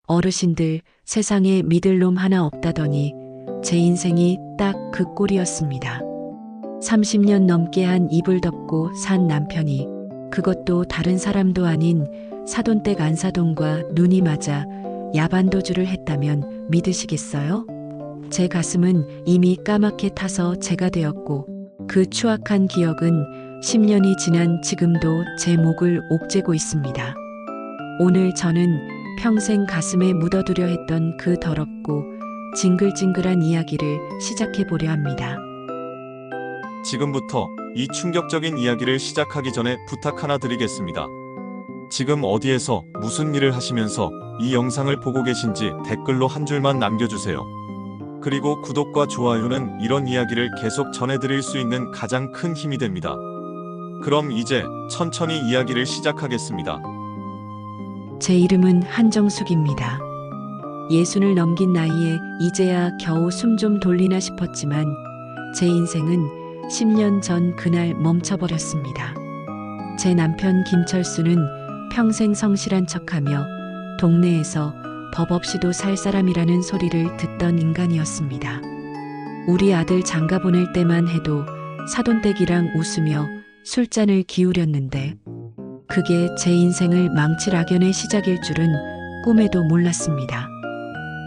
어르신들 세상에 믿을 놈 하나 없다더니 제 인생이 딱 그 꼴이었습니다. 30년 넘게 한 이불 덮고 산 남편이 그것도 다른 사람도 아닌 사돈댁 안사돈과 눈이 맞아 야반도주를 했다면 믿으시겠어요? 제 가슴은 이미 까맣게 타서 재가 되었고 그 추악한 기억은 10년이 지난 지금도 제 목을 옥죄고 있습니다. 오늘 저는 평생 가슴에 묻어두려 했던 그 더럽고 징글징글한 이야기를 시작해 보려 합니다. 지금부터 이 충격적인 이야기를 시작하기 전에 부탁 하나 드리겠습니다. 지금 어디에서 무슨 일을 하시면서 이 영상을 보고 계신지 댓글로 한 줄만 남겨주세요. 그리고 구독과 좋아요는 이런 이야기를 계속 전해드릴 수 있는 가장 큰 힘이 됩니다. 그럼 이제 천천히 이야기를 시작하겠습니다. 제 이름은 한정숙입니다. 60을 넘긴 나이에 이제야 겨우 숨 좀 돌리나 싶었지만 제 인생은 10년 전 그날 멈춰버렸습니다. 제 남편 김철수는 평생 성실한 척하며 동네에서 법 없이도 살 사람이라는 소리를 듣던 인간이었습니다. 우리 아들 장가 보낼 때만 해도 사돈댁이랑 웃으며 술잔을 기울였는데 그게 제 인생을 망칠 악연의 시작일 줄은 꿈에도 몰랐습니다.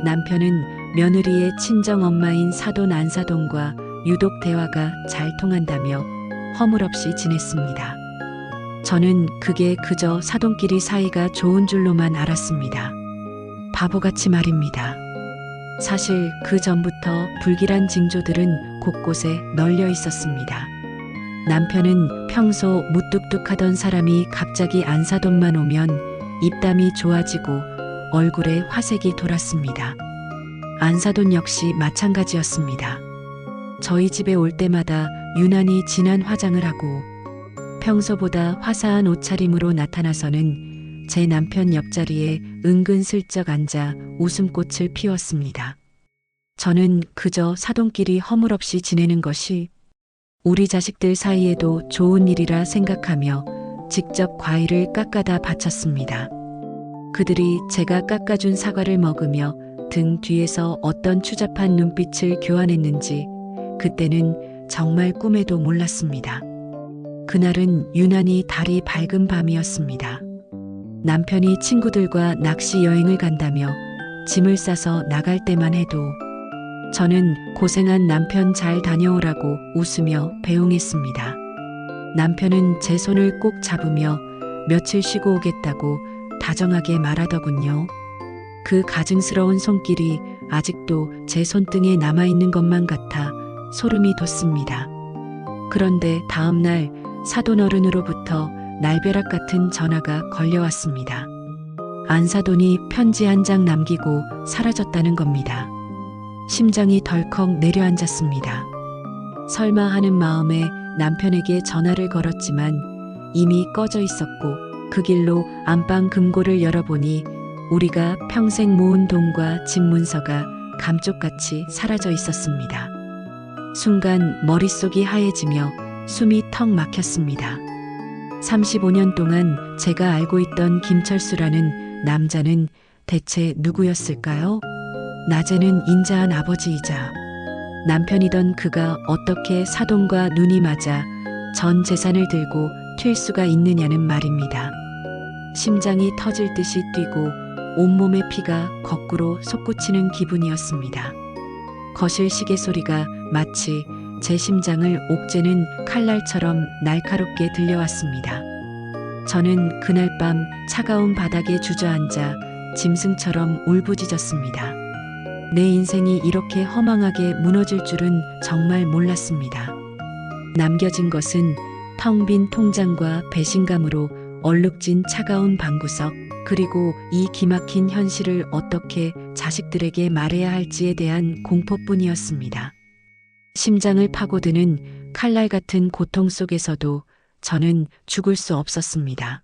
남편은 며느리의 친정엄마인 사돈 안사돈과 유독 대화가 잘 통한다며 허물없이 지냈습니다. 저는 그게 그저 사돈끼리 사이가 좋은 줄로만 알았습니다. 바보같이 말입니다. 사실 그 전부터 불길한 징조들은 곳곳에 널려 있었습니다. 남편은 평소 무뚝뚝하던 사람이 갑자기 안사돈만 오면 입담이 좋아지고 얼굴에 화색이 돌았습니다. 안사돈 역시 마찬가지였습니다. 저희 집에 올 때마다 유난히 진한 화장을 하고 평소보다 화사한 옷차림으로 나타나서는 제 남편 옆자리에 은근슬쩍 앉아 웃음꽃을 피웠습니다. 저는 그저 사돈끼리 허물없이 지내는 것이 우리 자식들 사이에도 좋은 일이라 생각하며 직접 과일을 깎아다 바쳤습니다. 그들이 제가 깎아준 사과를 먹으며 등 뒤에서 어떤 추잡한 눈빛을 교환했는지 그때는 정말 꿈에도 몰랐습니다. 그날은 유난히 달이 밝은 밤이었습니다. 남편이 친구들과 낚시 여행을 간다며 짐을 싸서 나갈 때만 해도 저는 고생한 남편 잘 다녀오라고 웃으며 배웅했습니다. 남편은 제 손을 꼭 잡으며 며칠 쉬고 오겠다고 다정하게 말하더군요. 그 가증스러운 손길이 아직도 제 손등에 남아있는 것만 같아 소름이 돋습니다. 그런데 다음 날 사돈어른으로부터 날벼락 같은 전화가 걸려왔습니다. 안사돈이 편지 한 장 남기고 사라졌다는 겁니다. 심장이 덜컥 내려앉았습니다. 설마 하는 마음에 남편에게 전화를 걸었지만 이미 꺼져 있었고 그 길로 안방 금고를 열어보니 우리가 평생 모은 돈과 집 문서가 감쪽같이 사라져 있었습니다. 순간 머릿속이 하얘지며 숨이 턱 막혔습니다. 35년 동안 제가 알고 있던 김철수라는 남자는 대체 누구였을까요? 낮에는 인자한 아버지이자 남편이던 그가 어떻게 사돈과 눈이 맞아 전 재산을 들고 튈 수가 있느냐는 말입니다. 심장이 터질 듯이 뛰고 온몸의 피가 거꾸로 솟구치는 기분이었습니다. 거실 시계 소리가 마치 제 심장을 옥죄는 칼날처럼 날카롭게 들려왔습니다. 저는 그날 밤 차가운 바닥에 주저앉아 짐승처럼 울부짖었습니다. 내 인생이 이렇게 허망하게 무너질 줄은 정말 몰랐습니다. 남겨진 것은 텅 빈 통장과 배신감으로 얼룩진 차가운 방구석, 그리고 이 기막힌 현실을 어떻게 자식들에게 말해야 할지에 대한 공포뿐이었습니다. 심장을 파고드는 칼날 같은 고통 속에서도 저는 죽을 수 없었습니다.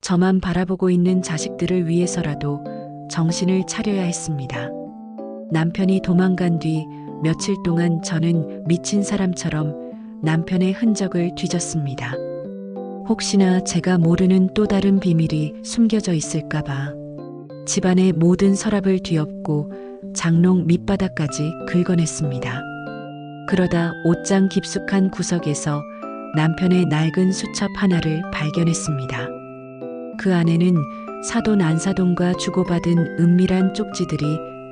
저만 바라보고 있는 자식들을 위해서라도 정신을 차려야 했습니다. 남편이 도망간 뒤 며칠 동안 저는 미친 사람처럼 남편의 흔적을 뒤졌습니다. 혹시나 제가 모르는 또 다른 비밀이 숨겨져 있을까봐. 집안의 모든 서랍을 뒤엎고 장롱 밑바닥까지 긁어냈습니다. 그러다 옷장 깊숙한 구석에서 남편의 낡은 수첩 하나를 발견했습니다. 그 안에는 사돈 안사돈과 주고받은 은밀한 쪽지들이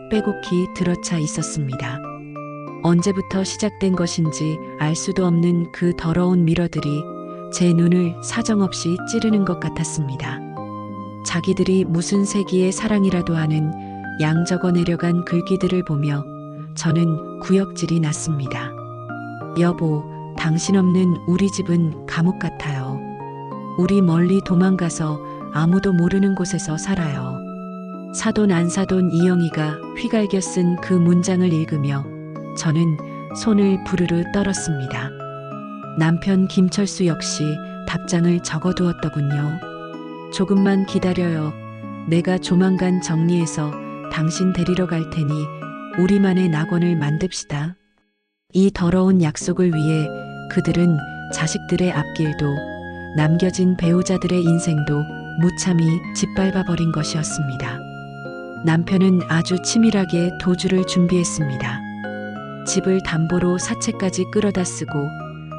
빼곡히 들어차 있었습니다. 언제부터 시작된 것인지 알 수도 없는 그 더러운 미러들이 제 눈을 사정없이 찌르는 것 같았습니다. 자기들이 무슨 세기의 사랑이라도 하는 양 적어 내려간 글귀들을 보며 저는 구역질이 났습니다. 여보, 당신 없는 우리 집은 감옥 같아요. 우리 멀리 도망가서 아무도 모르는 곳에서 살아요. 사돈 안사돈 이영희가 휘갈겨 쓴 그 문장을 읽으며 저는 손을 부르르 떨었습니다. 남편 김철수 역시 답장을 적어두었더군요. 조금만 기다려요. 내가 조만간 정리해서 당신 데리러 갈 테니 우리만의 낙원을 만듭시다. 이 더러운 약속을 위해 그들은 자식들의 앞길도 남겨진 배우자들의 인생도 무참히 짓밟아버린 것이었습니다. 남편은 아주 치밀하게 도주를 준비했습니다. 집을 담보로 사채까지 끌어다 쓰고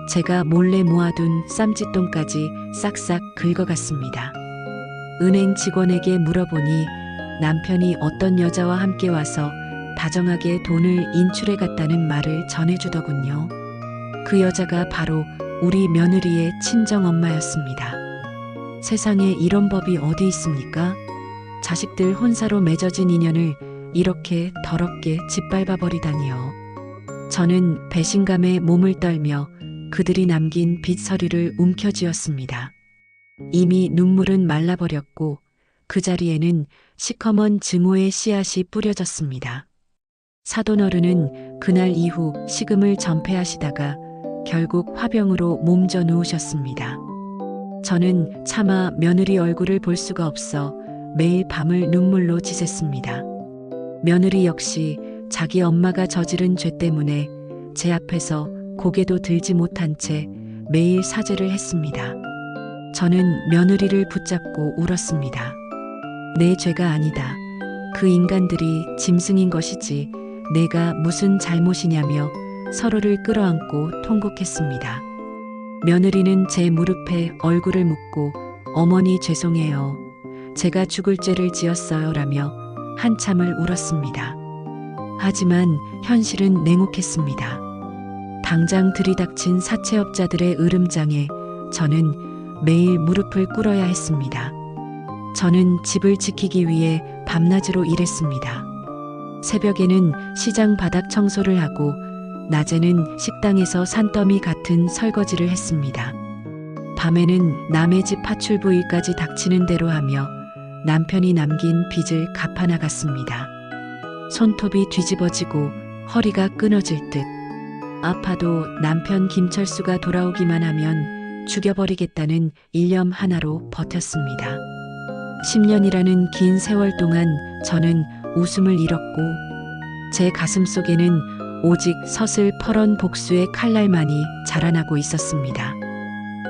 제가 몰래 모아둔 쌈짓돈까지 싹싹 긁어갔습니다. 은행 직원에게 물어보니 남편이 어떤 여자와 함께 와서 다정하게 돈을 인출해 갔다는 말을 전해주더군요. 그 여자가 바로 우리 며느리의 친정엄마였습니다. 세상에 이런 법이 어디 있습니까? 자식들 혼사로 맺어진 인연을 이렇게 더럽게 짓밟아 버리다니요. 저는 배신감에 몸을 떨며 그들이 남긴 빗서리를 움켜쥐었습니다. 이미 눈물은 말라버렸고 그 자리에는 시커먼 증오의 씨앗이 뿌려졌습니다. 사돈어른은 그날 이후 식음을 전폐하시다가 결국 화병으로 몸져 누우셨습니다. 저는 차마 며느리 얼굴을 볼 수가 없어 매일 밤을 눈물로 지샜습니다. 며느리 역시 자기 엄마가 저지른 죄 때문에 제 앞에서 고개도 들지 못한 채 매일 사죄를 했습니다. 저는 며느리를 붙잡고 울었습니다. 내 죄가 아니다. 그 인간들이 짐승인 것이지 내가 무슨 잘못이냐며 서로를 끌어안고 통곡했습니다. 며느리는 제 무릎에 얼굴을 묻고 어머니 죄송해요. 제가 죽을 죄를 지었어요 라며 한참을 울었습니다. 하지만 현실은 냉혹했습니다. 당장 들이닥친 사채업자들의 으름장에 저는 매일 무릎을 꿇어야 했습니다. 저는 집을 지키기 위해 밤낮으로 일했습니다. 새벽에는 시장 바닥 청소를 하고 낮에는 식당에서 산더미 같은 설거지를 했습니다. 밤에는 남의 집 파출부 일까지 닥치는 대로 하며 남편이 남긴 빚을 갚아나갔습니다. 손톱이 뒤집어지고 허리가 끊어질 듯 아파도 남편 김철수가 돌아오기만 하면 죽여버리겠다는 일념 하나로 버텼습니다. 10년이라는 긴 세월 동안 저는 웃음을 잃었고 제 가슴 속에는 오직 서슬퍼런 복수의 칼날만이 자라나고 있었습니다.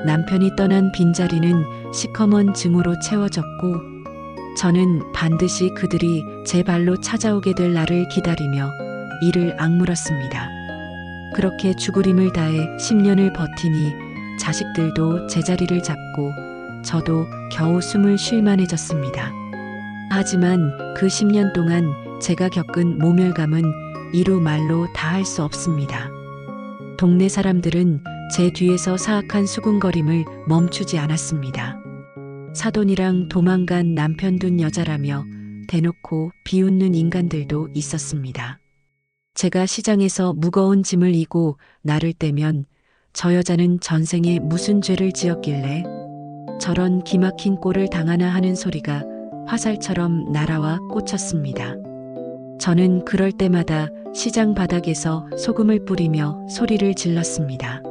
남편이 떠난 빈자리는 시커먼 증오로 채워졌고 저는 반드시 그들이 제 발로 찾아오게 될 날을 기다리며 이를 악물었습니다. 그렇게 죽으림을 다해 10년을 버티니 자식들도 제자리를 잡고 저도 겨우 숨을 쉴 만해졌습니다. 하지만 그 10년 동안 제가 겪은 모멸감은 이루 말로 다 할 수 없습니다. 동네 사람들은 제 뒤에서 사악한 수군거림을 멈추지 않았습니다. 사돈이랑 도망간 남편 둔 여자라며 대놓고 비웃는 인간들도 있었습니다. 제가 시장에서 무거운 짐을 이고 나를 떼면 저 여자는 전생에 무슨 죄를 지었길래 저런 기막힌 꼴을 당하나 하는 소리가 화살처럼 날아와 꽂혔습니다. 저는 그럴 때마다 시장 바닥에서 소금을 뿌리며 소리를 질렀습니다.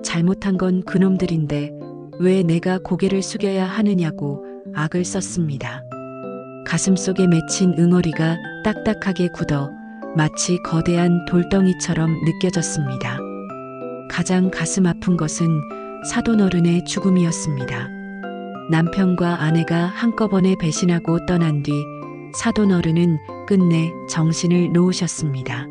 잘못한 건 그놈들인데 왜 내가 고개를 숙여야 하느냐고 악을 썼습니다. 가슴속에 맺힌 응어리가 딱딱하게 굳어 마치 거대한 돌덩이처럼 느껴졌습니다. 가장 가슴 아픈 것은 사돈어른의 죽음이었습니다. 남편과 아내가 한꺼번에 배신하고 떠난 뒤 사돈 어른은 끝내 정신을 놓으셨습니다.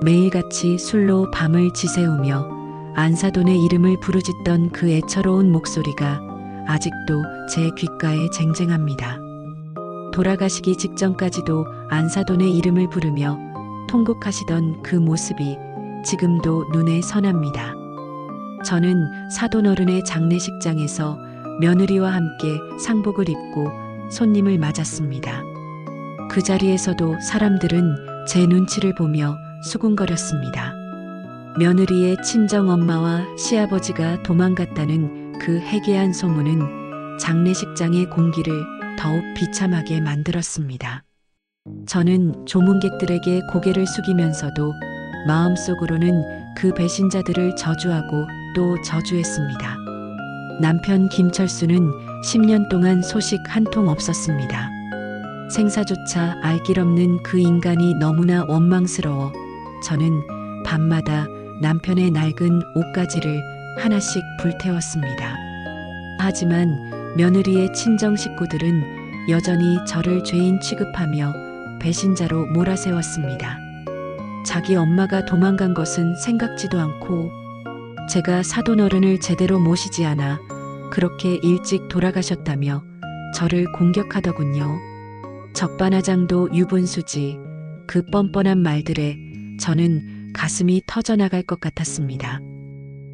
매일같이 술로 밤을 지새우며 안사돈의 이름을 부르짖던 그 애처로운 목소리가 아직도 제 귓가에 쟁쟁합니다. 돌아가시기 직전까지도 안사돈의 이름을 부르며 통곡하시던 그 모습이 지금도 눈에 선합니다. 저는 사돈 어른의 장례식장에서 며느리와 함께 상복을 입고 손님을 맞았습니다. 그 자리에서도 사람들은 제 눈치를 보며 수군거렸습니다. 며느리의 친정 엄마와 시아버지가 도망갔다는 그 해괴한 소문은 장례식장의 공기를 더욱 비참하게 만들었습니다. 저는 조문객들에게 고개를 숙이면서도 마음속으로는 그 배신자들을 저주하고 또 저주했습니다. 남편 김철수는 10년 동안 소식 한 통 없었습니다. 생사조차 알 길 없는 그 인간이 너무나 원망스러워 저는 밤마다 남편의 낡은 옷가지를 하나씩 불태웠습니다. 하지만 며느리의 친정 식구들은 여전히 저를 죄인 취급하며 배신자로 몰아세웠습니다. 자기 엄마가 도망간 것은 생각지도 않고 제가 사돈 어른을 제대로 모시지 않아 그렇게 일찍 돌아가셨다며 저를 공격하더군요. 적반하장도 유분수지 그 뻔뻔한 말들에 저는 가슴이 터져나갈 것 같았습니다.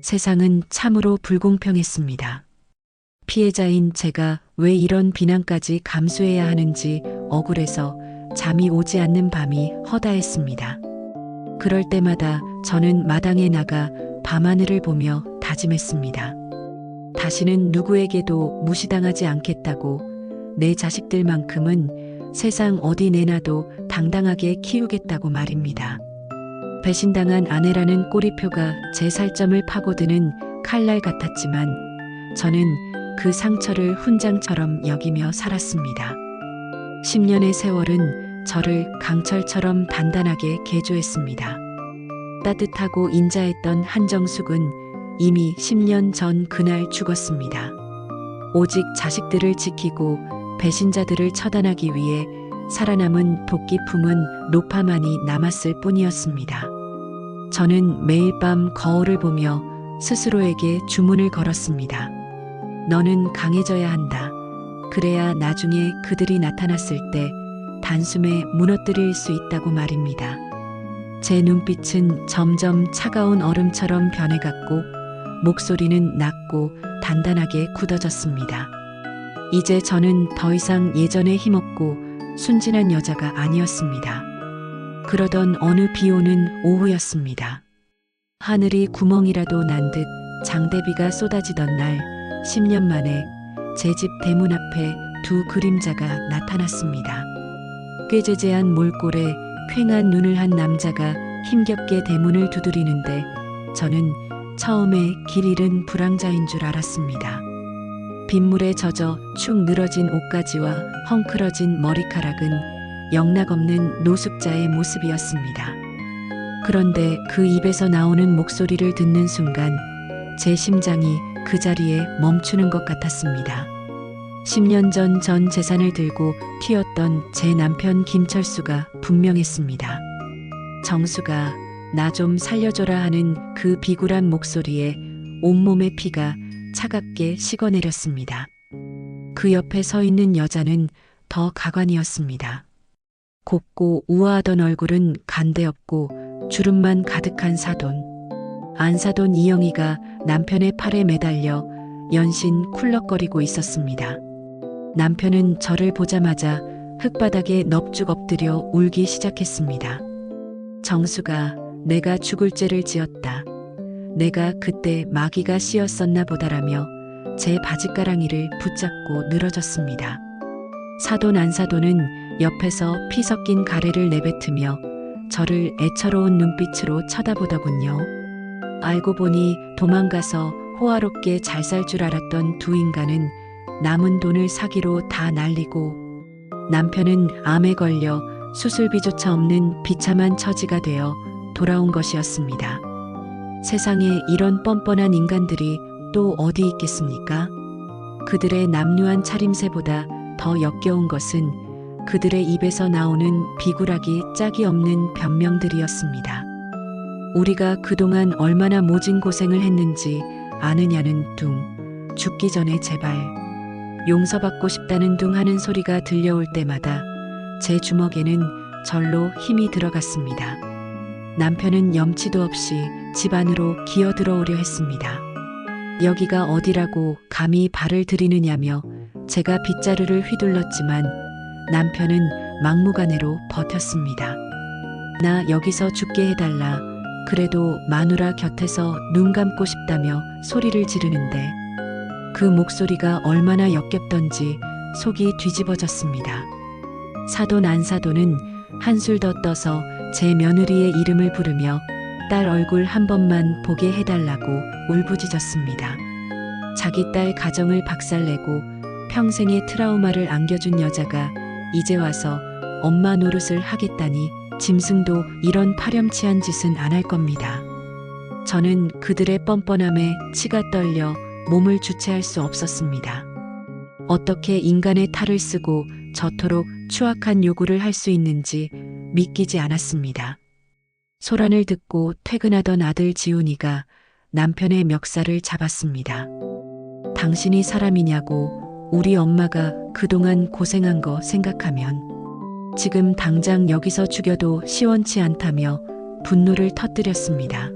세상은 참으로 불공평했습니다. 피해자인 제가 왜 이런 비난까지 감수해야 하는지 억울해서 잠이 오지 않는 밤이 허다했습니다. 그럴 때마다 저는 마당에 나가 밤하늘을 보며 다짐했습니다. 다시는 누구에게도 무시당하지 않겠다고, 내 자식들만큼은 세상 어디 내놔도 당당하게 키우겠다고 말입니다. 배신당한 아내라는 꼬리표가 제 살점을 파고드는 칼날 같았지만 저는 그 상처를 훈장처럼 여기며 살았습니다. 10년의 세월은 저를 강철처럼 단단하게 개조했습니다. 따뜻하고 인자했던 한정숙은 이미 10년 전 그날 죽었습니다. 오직 자식들을 지키고 배신자들을 처단하기 위해 살아남은 도끼 품은 로파만이 남았을 뿐이었습니다. 저는 매일 밤 거울을 보며 스스로에게 주문을 걸었습니다. 너는 강해져야 한다. 그래야 나중에 그들이 나타났을 때 단숨에 무너뜨릴 수 있다고 말입니다. 제 눈빛은 점점 차가운 얼음처럼 변해갔고 목소리는 낮고 단단하게 굳어졌습니다. 이제 저는 더 이상 예전에 힘없고 순진한 여자가 아니었습니다. 그러던 어느 비오는 오후였습니다. 하늘이 구멍이라도 난 듯 장대비가 쏟아지던 날, 10년 만에 제 집 대문 앞에 두 그림자가 나타났습니다. 꾀죄죄한 몰골에 퀭한 눈을 한 남자가 힘겹게 대문을 두드리는데 저는 처음에 길 잃은 불황자인 줄 알았습니다. 빗물에 젖어 축 늘어진 옷가지와 헝클어진 머리카락은 영락없는 노숙자의 모습이었습니다. 그런데 그 입에서 나오는 목소리를 듣는 순간 제 심장이 그 자리에 멈추는 것 같았습니다. 10년 전 재산을 들고 튀었던 제 남편 김철수가 분명했습니다. 정수가 나 좀 살려줘라 하는 그 비굴한 목소리에 온몸의 피가 차갑게 식어내렸습니다. 그 옆에 서 있는 여자는 더 가관이었습니다. 곱고 우아하던 얼굴은 간대없고 주름만 가득한 사돈. 안사돈 이영희가 남편의 팔에 매달려 연신 쿨럭거리고 있었습니다. 남편은 저를 보자마자 흙바닥에 넙죽 엎드려 울기 시작했습니다. 정수가 내가 죽을 죄를 지었다. 내가 그때 마귀가 씌었었나 보다라며 제 바짓가랑이를 붙잡고 늘어졌습니다. 사돈 안사돈은 옆에서 피 섞인 가래를 내뱉으며 저를 애처로운 눈빛으로 쳐다보더군요. 알고 보니 도망가서 호화롭게 잘 살 줄 알았던 두 인간은 남은 돈을 사기로 다 날리고 남편은 암에 걸려 수술비조차 없는 비참한 처지가 되어 돌아온 것이었습니다. 세상에 이런 뻔뻔한 인간들이 또 어디 있겠습니까? 그들의 남루한 차림새보다 더 역겨운 것은 그들의 입에서 나오는 비굴하기 짝이 없는 변명들이었습니다. 우리가 그동안 얼마나 모진 고생을 했는지 아느냐는 둥, 죽기 전에 제발 용서받고 싶다는 둥 하는 소리가 들려올 때마다 제 주먹에는 절로 힘이 들어갔습니다. 남편은 염치도 없이 집 안으로 기어 들어오려 했습니다. 여기가 어디라고 감히 발을 들이느냐며 제가 빗자루를 휘둘렀지만 남편은 막무가내로 버텼습니다. 나 여기서 죽게 해달라. 그래도 마누라 곁에서 눈 감고 싶다며 소리를 지르는데 그 목소리가 얼마나 역겹던지 속이 뒤집어졌습니다. 사돈 안사돈은 한술 더 떠서 제 며느리의 이름을 부르며 딸 얼굴 한 번만 보게 해달라고 울부짖었습니다. 자기 딸 가정을 박살내고 평생의 트라우마를 안겨준 여자가 이제 와서 엄마 노릇을 하겠다니 짐승도 이런 파렴치한 짓은 안 할 겁니다. 저는 그들의 뻔뻔함에 치가 떨려 몸을 주체할 수 없었습니다. 어떻게 인간의 탈을 쓰고 저토록 추악한 요구를 할 수 있는지 믿기지 않았습니다. 소란을 듣고 퇴근하던 아들 지훈이가 남편의 멱살을 잡았습니다. 당신이 사람이냐고, 우리 엄마가 그동안 고생한 거 생각하면 지금 당장 여기서 죽여도 시원치 않다며 분노를 터뜨렸습니다.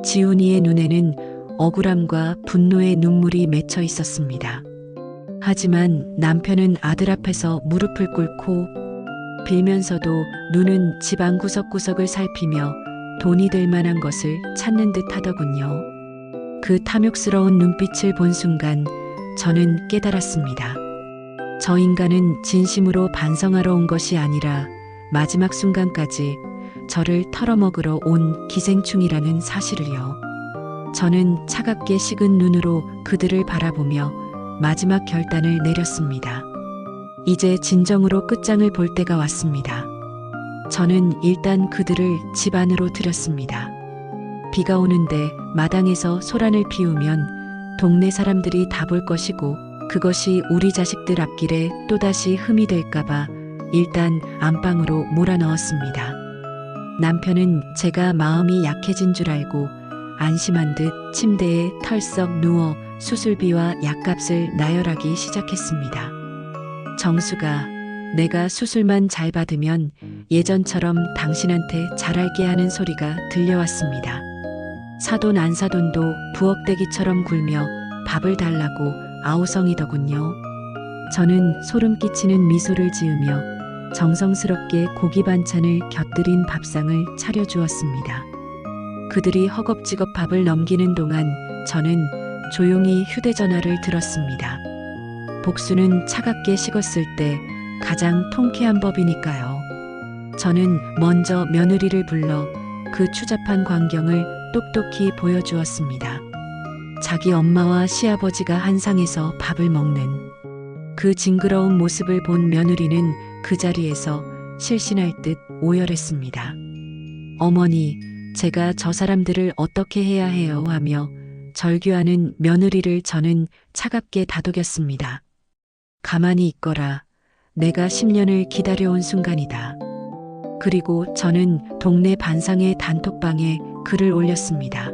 지훈이의 눈에는 억울함과 분노의 눈물이 맺혀 있었습니다. 하지만 남편은 아들 앞에서 무릎을 꿇고 빌면서도 눈은 집안 구석구석을 살피며 돈이 될 만한 것을 찾는 듯 하더군요. 그 탐욕스러운 눈빛을 본 순간 저는 깨달았습니다. 저 인간은 진심으로 반성하러 온 것이 아니라 마지막 순간까지 저를 털어먹으러 온 기생충이라는 사실을요. 저는 차갑게 식은 눈으로 그들을 바라보며 마지막 결단을 내렸습니다. 이제 진정으로 끝장을 볼 때가 왔습니다. 저는 일단 그들을 집 안으로 들였습니다. 비가 오는데 마당에서 소란을 피우면 동네 사람들이 다 볼 것이고 그것이 우리 자식들 앞길에 또다시 흠이 될까봐 일단 안방으로 몰아넣었습니다. 남편은 제가 마음이 약해진 줄 알고 안심한 듯 침대에 털썩 누워 수술비와 약값을 나열하기 시작했습니다. 정수가, 내가 수술만 잘 받으면 예전처럼 당신한테 잘할게 하는 소리가 들려왔습니다. 사돈 안사돈도 부엌대기처럼 굴며 밥을 달라고 아우성이더군요. 저는 소름 끼치는 미소를 지으며 정성스럽게 고기 반찬을 곁들인 밥상을 차려주었습니다. 그들이 허겁지겁 밥을 넘기는 동안 저는 조용히 휴대전화를 들었습니다. 복수는 차갑게 식었을 때 가장 통쾌한 법이니까요. 저는 먼저 며느리를 불러 그 추잡한 광경을 똑똑히 보여주었습니다. 자기 엄마와 시아버지가 한상에서 밥을 먹는 그 징그러운 모습을 본 며느리는 그 자리에서 실신할 듯 오열했습니다. 어머니, 제가 저 사람들을 어떻게 해야 해요? 하며 절규하는 며느리를 저는 차갑게 다독였습니다. 가만히 있거라. 내가 10년을 기다려온 순간이다. 그리고 저는 동네 반상의 단톡방에 글을 올렸습니다.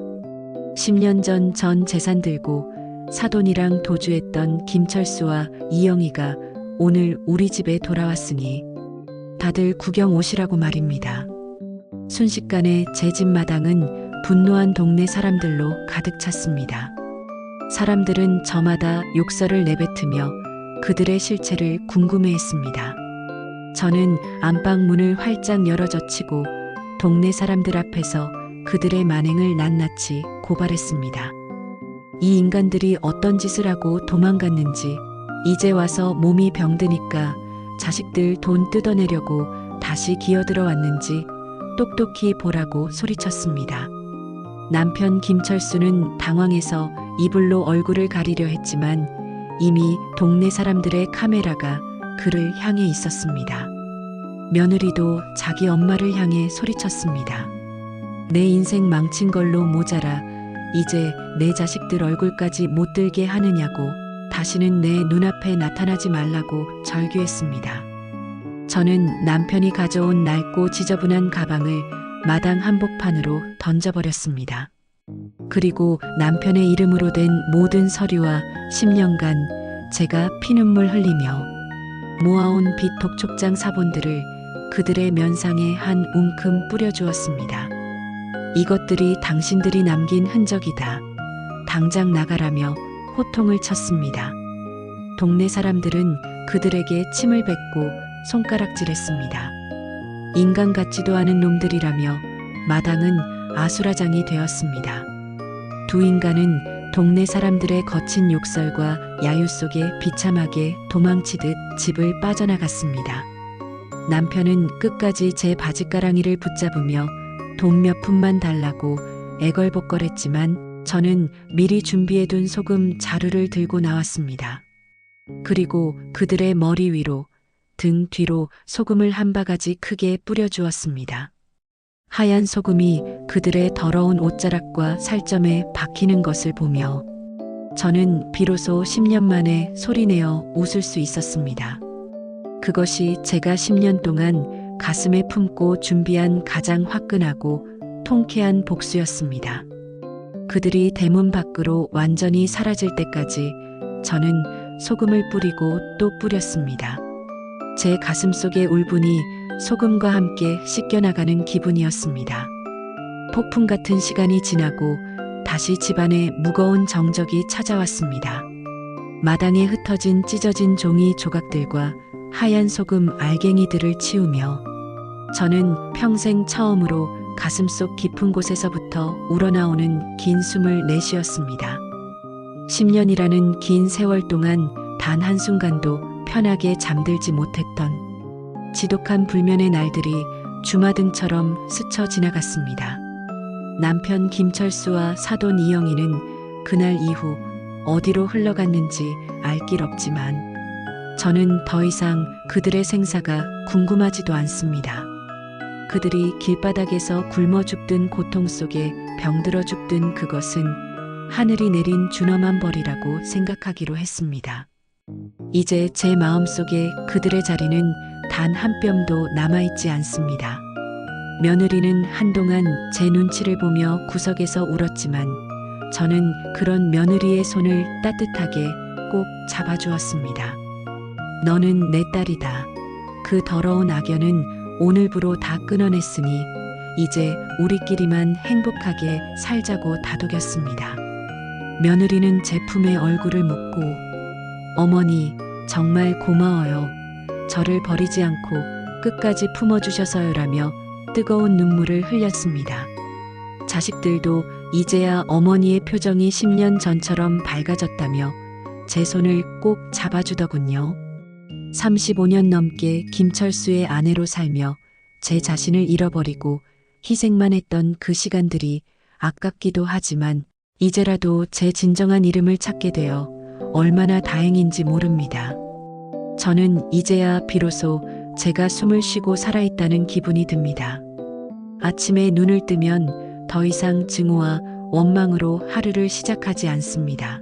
10년 전 재산 들고 사돈이랑 도주했던 김철수와 이영희가 오늘 우리 집에 돌아왔으니 다들 구경 오시라고 말입니다. 순식간에 제 집 마당은 분노한 동네 사람들로 가득 찼습니다. 사람들은 저마다 욕설을 내뱉으며 그들의 실체를 궁금해했습니다. 저는 안방 문을 활짝 열어젖히고 동네 사람들 앞에서 그들의 만행을 낱낱이 고발했습니다. 이 인간들이 어떤 짓을 하고 도망갔는지, 이제 와서 몸이 병드니까 자식들 돈 뜯어내려고 다시 기어들어 왔는지 똑똑히 보라고 소리쳤습니다. 남편 김철수는 당황해서 이불로 얼굴을 가리려 했지만 이미 동네 사람들의 카메라가 그를 향해 있었습니다. 며느리도 자기 엄마를 향해 소리쳤습니다. 내 인생 망친 걸로 모자라 이제 내 자식들 얼굴까지 못 들게 하느냐고, 다시는 내 눈앞에 나타나지 말라고 절규했습니다. 저는 남편이 가져온 낡고 지저분한 가방을 마당 한복판으로 던져버렸습니다. 그리고 남편의 이름으로 된 모든 서류와 10년간 제가 피눈물 흘리며 모아온 빚 독촉장 사본들을 그들의 면상에 한 움큼 뿌려주었습니다. 이것들이 당신들이 남긴 흔적이다. 당장 나가라며 호통을 쳤습니다. 동네 사람들은 그들에게 침을 뱉고 손가락질했습니다. 인간 같지도 않은 놈들이라며 마당은 아수라장이 되었습니다. 두 인간은 동네 사람들의 거친 욕설과 야유 속에 비참하게 도망치듯 집을 빠져나갔습니다. 남편은 끝까지 제 바짓가랑이를 붙잡으며 돈 몇 푼만 달라고 애걸복걸했지만 저는 미리 준비해둔 소금 자루를 들고 나왔습니다. 그리고 그들의 머리 위로, 등 뒤로 소금을 한 바가지 크게 뿌려주었습니다. 하얀 소금이 그들의 더러운 옷자락과 살점에 박히는 것을 보며 저는 비로소 10년 만에 소리내어 웃을 수 있었습니다. 그것이 제가 10년 동안 가슴에 품고 준비한 가장 화끈하고 통쾌한 복수였습니다. 그들이 대문 밖으로 완전히 사라질 때까지 저는 소금을 뿌리고 또 뿌렸습니다. 제 가슴 속의 울분이 소금과 함께 씻겨나가는 기분이었습니다. 폭풍 같은 시간이 지나고 다시 집안에 무거운 정적이 찾아왔습니다. 마당에 흩어진 찢어진 종이 조각들과 하얀 소금 알갱이들을 치우며 저는 평생 처음으로 가슴속 깊은 곳에서부터 우러나오는 긴 숨을 내쉬었습니다. 10년이라는 긴 세월 동안 단 한순간도 편하게 잠들지 못했던 지독한 불면의 날들이 주마등처럼 스쳐 지나갔습니다. 남편 김철수와 사돈 이영희는 그날 이후 어디로 흘러갔는지 알 길 없지만 저는 더 이상 그들의 생사가 궁금하지도 않습니다. 그들이 길바닥에서 굶어 죽든 고통 속에 병들어 죽든 그것은 하늘이 내린 준엄한 벌이라고 생각하기로 했습니다. 이제 제 마음속에 그들의 자리는 단 한 뼘도 남아있지 않습니다. 며느리는 한동안 제 눈치를 보며 구석에서 울었지만 저는 그런 며느리의 손을 따뜻하게 꼭 잡아주었습니다. 너는 내 딸이다. 그 더러운 악연은 오늘부로 다 끊어냈으니 이제 우리끼리만 행복하게 살자고 다독였습니다. 며느리는 제 품에 얼굴을 묻고 어머니 정말 고마워요. 저를 버리지 않고 끝까지 품어주셔서요라며 뜨거운 눈물을 흘렸습니다. 자식들도 이제야 어머니의 표정이 10년 전처럼 밝아졌다며 제 손을 꼭 잡아주더군요. 35년 넘게 김철수의 아내로 살며 제 자신을 잃어버리고 희생만 했던 그 시간들이 아깝기도 하지만 이제라도 제 진정한 이름을 찾게 되어 얼마나 다행인지 모릅니다. 저는 이제야 비로소 제가 숨을 쉬고 살아있다는 기분이 듭니다. 아침에 눈을 뜨면 더 이상 증오와 원망으로 하루를 시작하지 않습니다.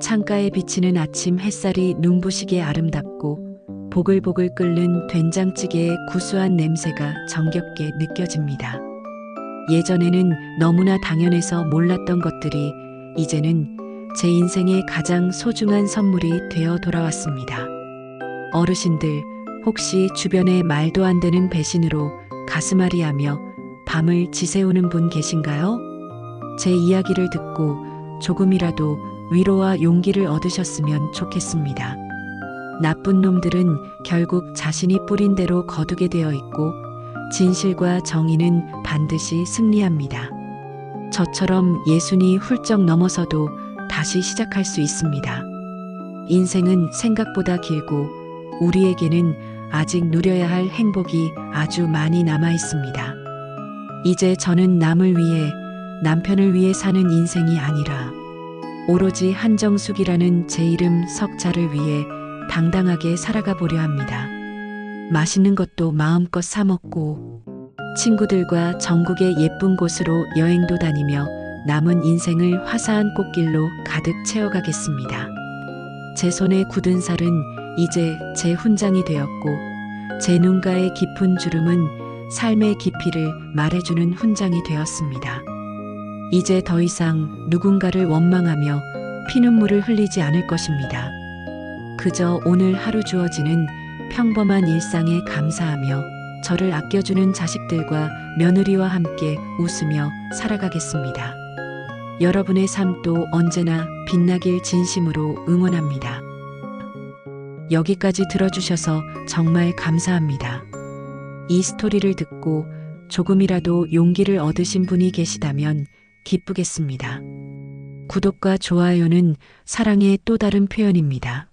창가에 비치는 아침 햇살이 눈부시게 아름답고 보글보글 끓는 된장찌개의 구수한 냄새가 정겹게 느껴집니다. 예전에는 너무나 당연해서 몰랐던 것들이 이제는 제 인생의 가장 소중한 선물이 되어 돌아왔습니다. 어르신들, 혹시 주변에 말도 안 되는 배신으로 가슴앓이하며 밤을 지새우는 분 계신가요? 제 이야기를 듣고 조금이라도 위로와 용기를 얻으셨으면 좋겠습니다. 나쁜 놈들은 결국 자신이 뿌린 대로 거두게 되어 있고 진실과 정의는 반드시 승리합니다. 저처럼 예순이 훌쩍 넘어서도 다시 시작할 수 있습니다. 인생은 생각보다 길고 우리에게는 아직 누려야 할 행복이 아주 많이 남아 있습니다. 이제 저는 남을 위해, 남편을 위해 사는 인생이 아니라 오로지 한정숙이라는 제 이름 석자를 위해 당당하게 살아가 보려 합니다. 맛있는 것도 마음껏 사 먹고 친구들과 전국의 예쁜 곳으로 여행도 다니며 남은 인생을 화사한 꽃길로 가득 채워가겠습니다. 제 손에 굳은 살은 이제 제 훈장이 되었고 제 눈가의 깊은 주름은 삶의 깊이를 말해주는 훈장이 되었습니다. 이제 더 이상 누군가를 원망하며 피눈물을 흘리지 않을 것입니다. 그저 오늘 하루 주어지는 평범한 일상에 감사하며 저를 아껴주는 자식들과 며느리와 함께 웃으며 살아가겠습니다. 여러분의 삶도 언제나 빛나길 진심으로 응원합니다. 여기까지 들어주셔서 정말 감사합니다. 이 스토리를 듣고 조금이라도 용기를 얻으신 분이 계시다면 기쁘겠습니다. 구독과 좋아요는 사랑의 또 다른 표현입니다.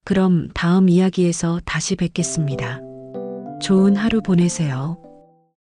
그럼 다음 이야기에서 다시 뵙겠습니다. 좋은 하루 보내세요.